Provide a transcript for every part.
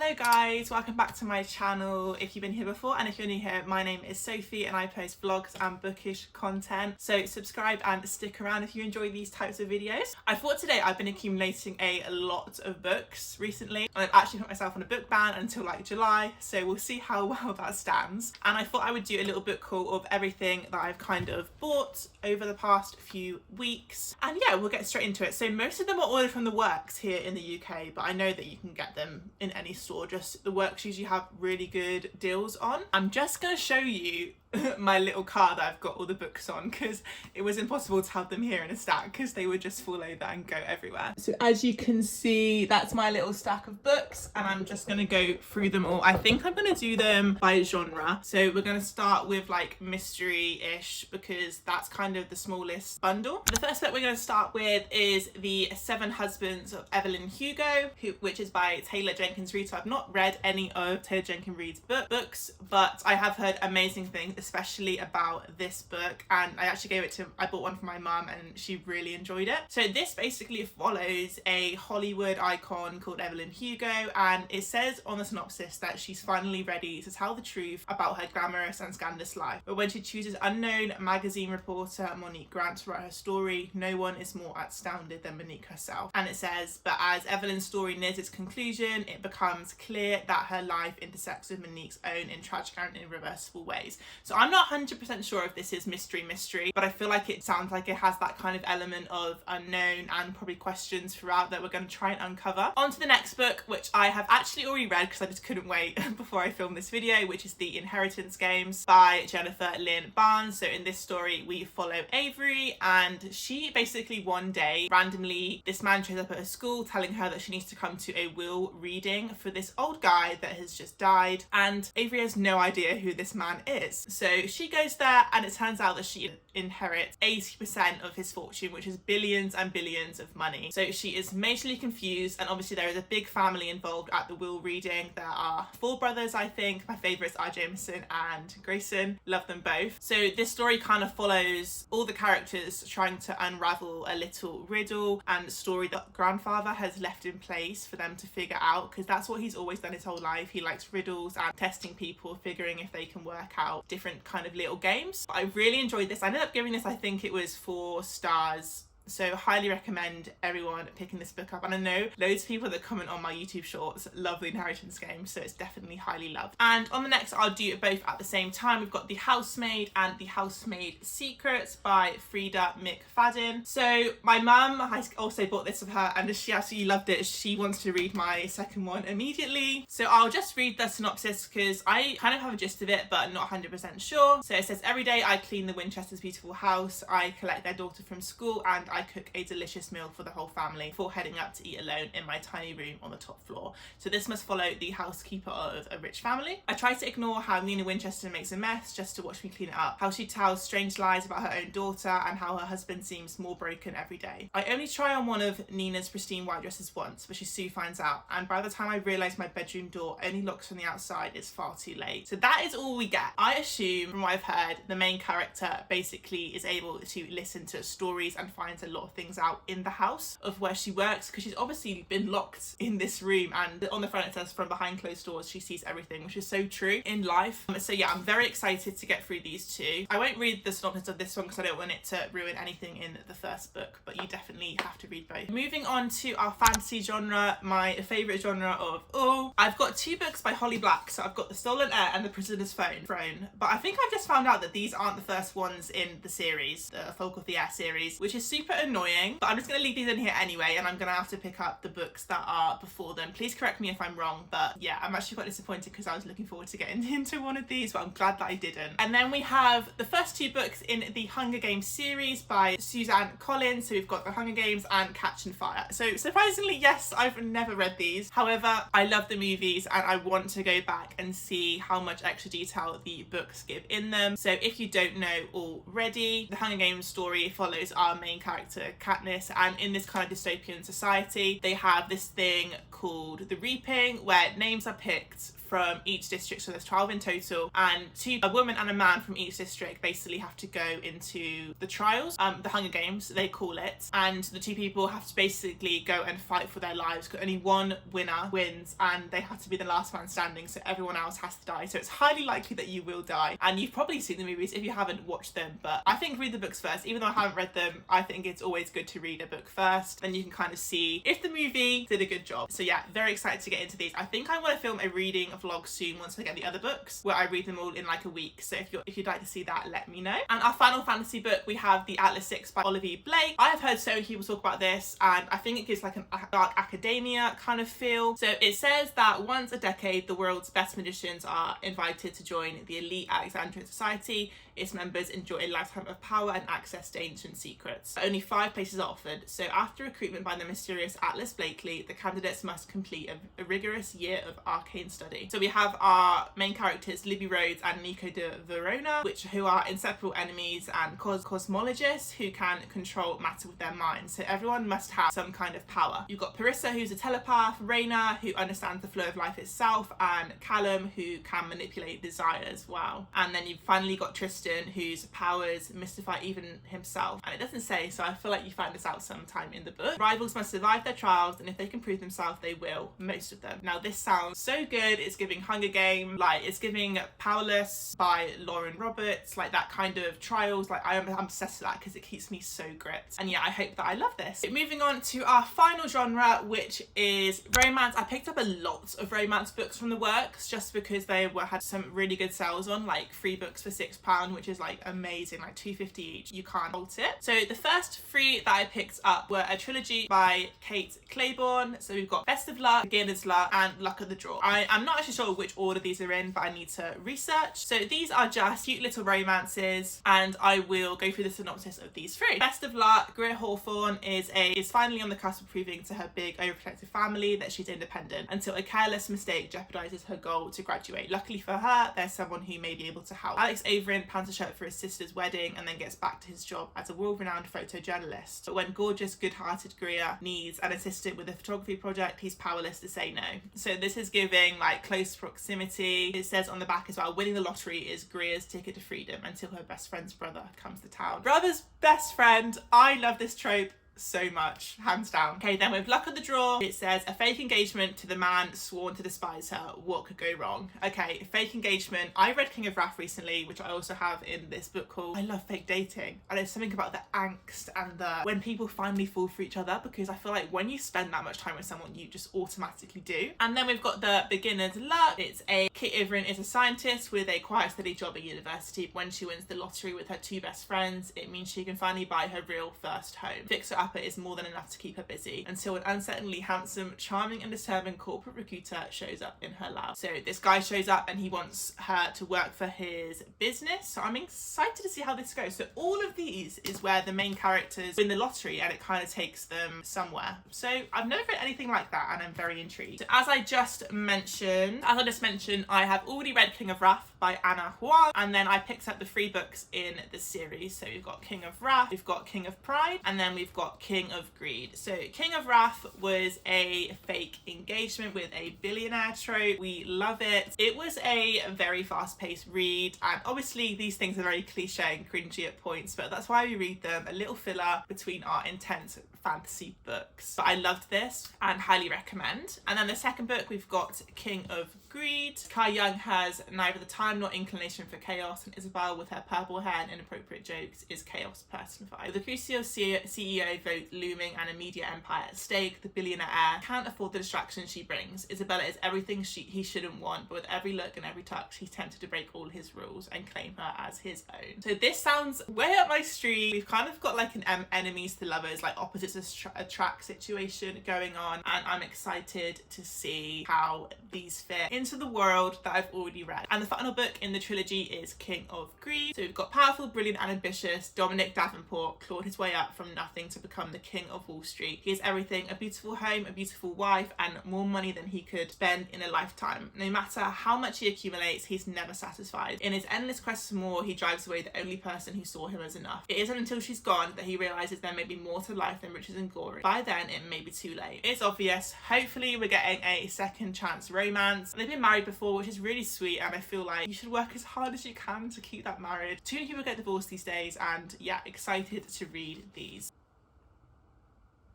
Hello guys, welcome back to my channel if you've been here before, and if you're new here, my name is Sophie and I post vlogs and bookish content, so subscribe and stick around if you enjoy these types of videos. I thought today I've been accumulating a lot of books recently and I've actually put myself on a book ban until like July, so we'll see how well that stands. And I thought I would do a little book haul of everything that I've kind of bought over the past few weeks, and yeah, we'll get straight into it. So most of them are ordered from The Works here in the UK, but I know that you can get them in any store. Just The Works usually have really good deals on. I'm just going to show you my little car that I've got all the books on, because it was impossible to have them here in a stack because they would just fall over and go everywhere. So as you can see, that's my little stack of books and I'm just going to go through them all. I think I'm going to do them by genre. So we're going to start with like mystery-ish because that's kind of the smallest bundle. The first book we're going to start with is The Seven Husbands of Evelyn Hugo, which is by Taylor Jenkins Reid. So I've not read any of Taylor Jenkins Reid's books, but I have heard amazing things, especially about this book, and I bought one for my mum and she really enjoyed it. So this basically follows a Hollywood icon called Evelyn Hugo, and it says on the synopsis that she's finally ready to tell the truth about her glamorous and scandalous life. But when she chooses unknown magazine reporter Monique Grant to write her story, no one is more astounded than Monique herself. And it says, but as Evelyn's story nears its conclusion, it becomes clear that her life intersects with Monique's own in tragic and irreversible ways. So I'm not 100% sure if this is mystery, but I feel like it sounds like it has that kind of element of unknown and probably questions throughout that we're going to try and uncover. On to the next book, which I have actually already read because I just couldn't wait before I filmed this video, which is The Inheritance Games by Jennifer Lynn Barnes. So in this story, we follow Avery, and she basically one day, randomly, this man shows up at her school telling her that she needs to come to a will reading for this old guy that has just died, and Avery has no idea who this man is. So she goes there and it turns out that she inherits 80% of his fortune, which is billions and billions of money. So she is majorly confused, and obviously there is a big family involved at the will reading. There are 4 brothers, I think. My favourites are Jameson and Grayson. Love them both. So this story kind of follows all the characters trying to unravel a little riddle and story that grandfather has left in place for them to figure out, because that's what he's always done his whole life. He likes riddles and testing people, figuring if they can work out different kind of little games. But I really enjoyed this. I ended up giving this, I think it was 4 stars. So highly recommend everyone picking this book up, and I know loads of people that comment on my YouTube shorts love The Inheritance Game, so it's definitely highly loved. And on the next, I'll do it both at the same time. We've got The Housemaid and The Housemaid Secrets by Frida McFadden. So my mum, I also bought this of her and she absolutely loved it. She wants to read my second one immediately. So I'll just read the synopsis because I kind of have a gist of it but not 100% sure. So it says, every day I clean the Winchesters' beautiful house, I collect their daughter from school, and I cook a delicious meal for the whole family before heading up to eat alone in my tiny room on the top floor. So this must follow the housekeeper of a rich family. I try to ignore how Nina Winchester makes a mess just to watch me clean it up, how she tells strange lies about her own daughter, and how her husband seems more broken every day. I only try on one of Nina's pristine white dresses once, but she soon finds out, and by the time I realise my bedroom door only locks from the outside, it's far too late. So that is all we get. I assume, from what I've heard, the main character basically is able to listen to stories and finds a lot of things out in the house of where she works, because she's obviously been locked in this room, and on the front it says, from behind closed doors she sees everything, which is so true in life. So yeah, I'm very excited to get through these two. I won't read the synopsis of this one because I don't want it to ruin anything in the first book, but you definitely have to read both. Moving on to our fantasy genre, my favourite genre of all. I've got 2 books by Holly Black. So I've got The Stolen Heir and The Prisoner's Throne, but I think I've just found out that these aren't the first ones in the series, the Folk of the Air series, which is super annoying, but I'm just going to leave these in here anyway, and I'm going to have to pick up the books that are before them. Please correct me if I'm wrong, but yeah, I'm actually quite disappointed because I was looking forward to getting into one of these, but I'm glad that I didn't. And then we have the first 2 books in the Hunger Games series by Suzanne Collins. So we've got The Hunger Games and Catch and Fire. So surprisingly, yes, I've never read these. However, I love the movies and I want to go back and see how much extra detail the books give in them. So if you don't know already, the Hunger Games story follows our main character Katniss, and in this kind of dystopian society they have this thing called the Reaping, where names are picked from each district, so there's 12 in total, and a woman and a man from each district basically have to go into the trials, the Hunger Games they call it, and the two people have to basically go and fight for their lives. Only one winner wins, and they have to be the last man standing, so everyone else has to die. So it's highly likely that you will die, and you've probably seen the movies if you haven't watched them, but I think read the books first. Even though I haven't read them, I think it's always good to read a book first, then you can kind of see if the movie did a good job. So yeah, very excited to get into these. I think I want to film a reading vlog soon once I get the other books, where I read them all in like a week. So if you'd like to see that, let me know. And our final fantasy book, we have The Atlas Six by Olivia Blake. I have heard so many people talk about this, and I think it gives like a dark academia kind of feel. So it says that once a decade, the world's best magicians are invited to join the elite Alexandrian society. Its members enjoy a lifetime of power and access to ancient secrets. Only 5 places are offered, so after recruitment by the mysterious Atlas Blakely, the candidates must complete a rigorous year of arcane study. So we have our main characters, Libby Rhodes and Nico de Verona, who are inseparable enemies and cosmologists who can control matter with their minds. So everyone must have some kind of power. You've got Parissa, who's a telepath, Reyna, who understands the flow of life itself, and Callum, who can manipulate desires. Wow. And then you've finally got Tristan, whose powers mystify even himself, and it doesn't say, so I feel like you find this out sometime in the book. Rivals must survive their trials, and if they can prove themselves, they will, most of them. Now this sounds so good. It's giving Hunger Game, like it's giving Powerless by Lauren Roberts, like that kind of trials. Like I'm obsessed with that because it keeps me so gripped, and yeah, I hope that I love this. Moving on to our final genre, which is romance. I picked up a lot of romance books from the works just because they had some really good sales on, like 3 books for £6, which is like amazing, like £2.50 each. You can't fault it. So the first 3 that I picked up were a trilogy by Kate Clayborn. So we've got Best of Luck, Beginner's Luck, and Luck of the Draw. I'm not actually sure which order these are in, but I need to research. So these are just cute little romances, and I will go through the synopsis of these 3. Best of Luck, Greer Hawthorne is finally on the cusp of proving to her big overprotective family that she's independent, until a careless mistake jeopardizes her goal to graduate. Luckily for her, there's someone who may be able to help. Alex Averin plans a shirt for his sister's wedding and then gets back to his job as a world-renowned photojournalist. But when gorgeous, good-hearted Greer needs an assistant with a photography project, he's powerless to say no. So this is giving like close proximity. It says on the back as well, winning the lottery is Greer's ticket to freedom until her best friend's brother comes to town. Brother's best friend. I love this trope so much, hands down. Okay, then with Luck of the Draw, it says a fake engagement to the man sworn to despise her. What could go wrong? Okay, fake engagement. I read King of Wrath recently, which I also have in this book called I Love Fake Dating. And there's something about the angst and the when people finally fall for each other, because I feel like when you spend that much time with someone, you just automatically do. And then we've got the Beginner's Luck. It's Kit Ivrin is a scientist with a quiet, steady job at university. When she wins the lottery with her 2 best friends, it means she can finally buy her real first home. Fixer Upper is more than enough to keep her busy until an unsettlingly handsome, charming and disturbing corporate recruiter shows up in her lab. So this guy shows up and he wants her to work for his business. So I'm excited to see how this goes. So all of these is where the main characters win the lottery and it kind of takes them somewhere. So I've never read anything like that and I'm very intrigued. So as I just mentioned, I have already read King of Wrath by Anna Huang, and then I picked up the 3 books in the series. So we've got King of Wrath, we've got King of Pride, and then we've got King of Greed. So King of Wrath was a fake engagement with a billionaire trope. We love it. It was a very fast-paced read, and obviously these things are very cliche and cringy at points, but that's why we read them, a little filler between our intense fantasy books. But I loved this and highly recommend. And then the second book, we've got King of Greed. Kai Young has neither the time nor inclination for chaos, and Isabel, with her purple hair and inappropriate jokes, is chaos personified. With the Crucio CEO vote looming and a media empire at stake, the billionaire heir can't afford the distraction she brings. Isabella is everything he shouldn't want, but with every look and every touch, he's tempted to break all his rules and claim her as his own. So this sounds way up my street. We've kind of got like an enemies to lovers, like opposites attract situation going on, and I'm excited to see how these fit into the world that I've already read. And the final book in the trilogy is King of Greed. So we've got powerful, brilliant and ambitious Dominic Davenport clawed his way up from nothing to become become the king of Wall Street. He has everything: a beautiful home, a beautiful wife, and more money than he could spend in a lifetime. No matter how much he accumulates, he's never satisfied. In his endless quest for more, he drives away the only person who saw him as enough. It isn't until she's gone that he realizes there may be more to life than riches and glory. By then, it may be too late. It's obvious. Hopefully, we're getting a second chance romance. They've been married before, which is really sweet, and I feel like you should work as hard as you can to keep that married. Too many people get divorced these days, and yeah, excited to read these.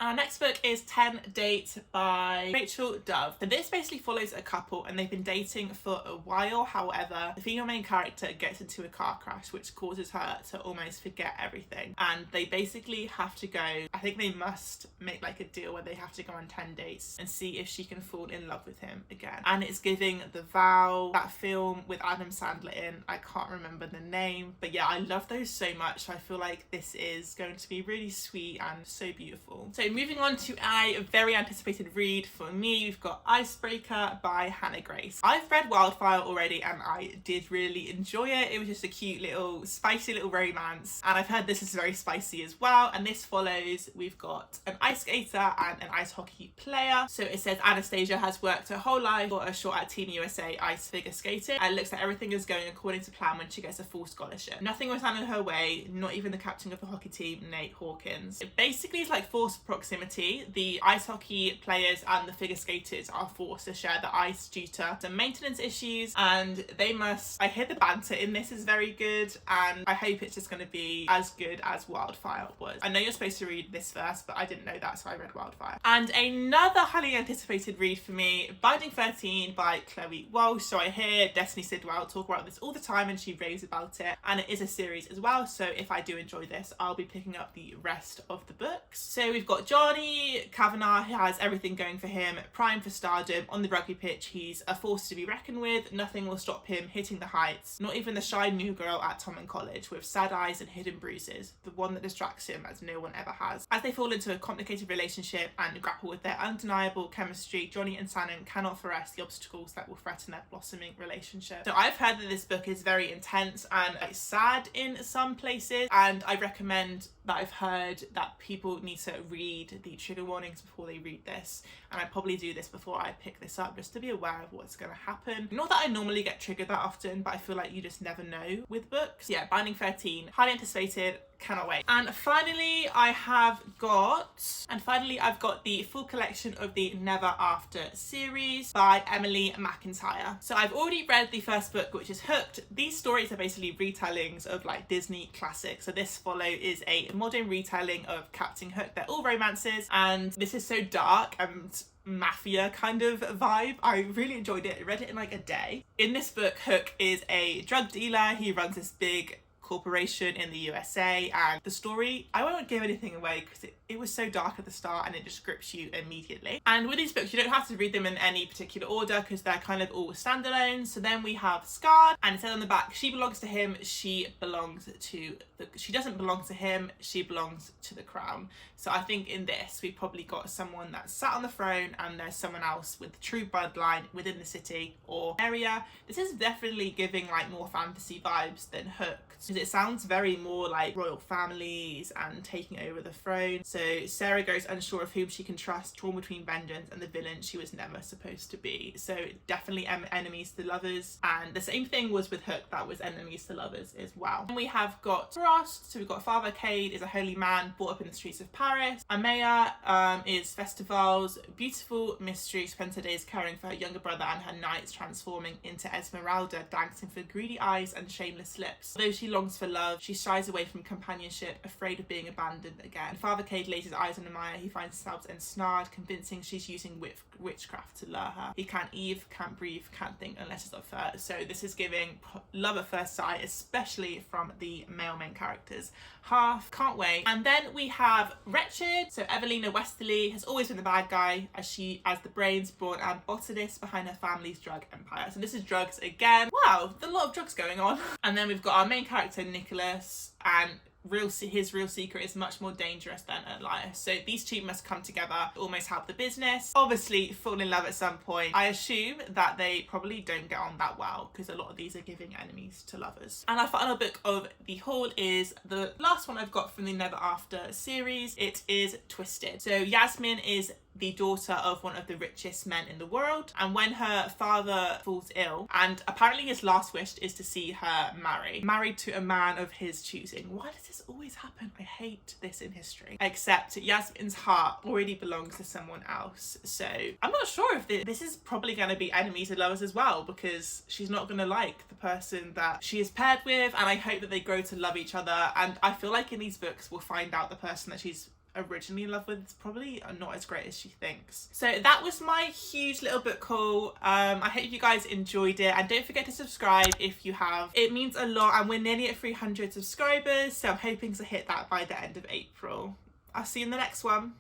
Our next book is 10 Dates by Rachel Dove. So this basically follows a couple and they've been dating for a while. However, the female main character gets into a car crash which causes her to almost forget everything. And they basically have to go, I think they must make like a deal where they have to go on 10 dates and see if she can fall in love with him again. And it's giving The Vow, that film with Adam Sandler in, I can't remember the name. But yeah, I love those so much. So I feel like this is going to be really sweet and so beautiful. So moving on to a very anticipated read for me, we've got Icebreaker by Hannah Grace. I've read Wildfire already and I did really enjoy it. It was just a cute little spicy little romance, and I've heard this is very spicy as well. And this follows, we've got an ice skater and an ice hockey player. So it says Anastasia has worked her whole life for a shot at Team USA ice figure skating, and it looks like everything is going according to plan when she gets a full scholarship. Nothing was handed her way, not even the captain of the hockey team, Nate Hawkins. It basically is like forced proximity. The ice hockey players and the figure skaters are forced to share the ice due to some maintenance issues, and they must, I hear the banter in this is very good, and I hope it's just going to be as good as Wildfire was. I know you're supposed to read this first, but I didn't know that, so I read Wildfire. And another highly anticipated read for me, Binding 13 by Chloe Walsh. So I hear Destiny Sidwell talk about this all the time and she raves about it, and it is a series as well, so if I do enjoy this, I'll be picking up the rest of the books. So we've got Johnny Kavanagh, who has everything going for him, prime for stardom. On the rugby pitch, he's a force to be reckoned with. Nothing will stop him hitting the heights, not even the shy new girl at Tom and College with sad eyes and hidden bruises, the one that distracts him as no one ever has. As they fall into a complicated relationship and grapple with their undeniable chemistry, Johnny and Shannon cannot arrest the obstacles that will threaten their blossoming relationship. So I've heard that this book is very intense and it's sad in some places, and I recommend that I've heard that people need to read the trigger warnings before they read this, and I probably do this before I pick this up just to be aware of what's going to happen. Not that I normally get triggered that often, but I feel like you just never know with books. Yeah, Binding 13, highly anticipated, cannot wait. And finally I've got the full collection of the Never After series by Emily McIntyre. So I've already read the first book, which is Hooked. These stories are basically retellings of like Disney classics. So this is a modern retelling of Captain Hook. They're all romances, and this is so dark and mafia kind of vibe. I really enjoyed it. I read it in like a day. In this book, Hook is a drug dealer. He runs this big corporation in the USA, and the story, I won't give anything away because it was so dark at the start and it just grips you immediately. And with these books, you don't have to read them in any particular order because they're kind of all standalone. So then we have Scarred, and it says on the back, she belongs to him, she doesn't belong to him, she belongs to the crown. So I think in this, we've probably got someone that's sat on the throne and there's someone else with true bloodline within the city or area. This is definitely giving like more fantasy vibes than Hooked, because it sounds very more like royal families and taking over the throne. So Sarah grows unsure of whom she can trust, drawn between vengeance and the villain she was never supposed to be. So definitely enemies to lovers, and the same thing was with Hook, that was enemies to lovers as well. And we have got Frost, so we've got Father Cade is a holy man brought up in the streets of Paris. Amaya is Festival's beautiful mystery, spends her days caring for her younger brother and her nights transforming into Esmeralda, dancing for greedy eyes and shameless lips. Although she longs for love, she shies away from companionship, afraid of being abandoned again. Father Cade lays his eyes on Amaya. He finds himself ensnared, convincing she's using witchcraft to lure her. He can't eat, can't breathe, can't think unless it's of her. So this is giving love at first sight, especially from the male main characters. Can't wait. And then we have Wretched. So Evelina Westerly has always been the bad guy, as the brains, brawn and botanist behind her family's drug empire. So this is drugs again. Wow, there's a lot of drugs going on. And then we've got our main character Nicholas, and his real secret is much more dangerous than Elias. So these two must come together, almost help the business, obviously fall in love at some point. I assume that they probably don't get on that well because a lot of these are giving enemies to lovers. And our final book of the haul is the last one I've got from the Never After series. It is Twisted. So Yasmin is the daughter of one of the richest men in the world, and when her father falls ill, and apparently his last wish is to see her married to a man of his choosing. Why does this always happen? I hate this in history. Except Yasmin's heart already belongs to someone else, so I'm not sure if this is probably going to be enemies and lovers as well, because she's not going to like the person that she is paired with, and I hope that they grow to love each other. And I feel like in these books we'll find out the person that she's originally in love with is probably not as great as she thinks. So that was my huge little book haul. I hope you guys enjoyed it, and don't forget to subscribe if you have. It means a lot, and we're nearly at 300 subscribers, so I'm hoping to hit that by the end of April. I'll see you in the next one.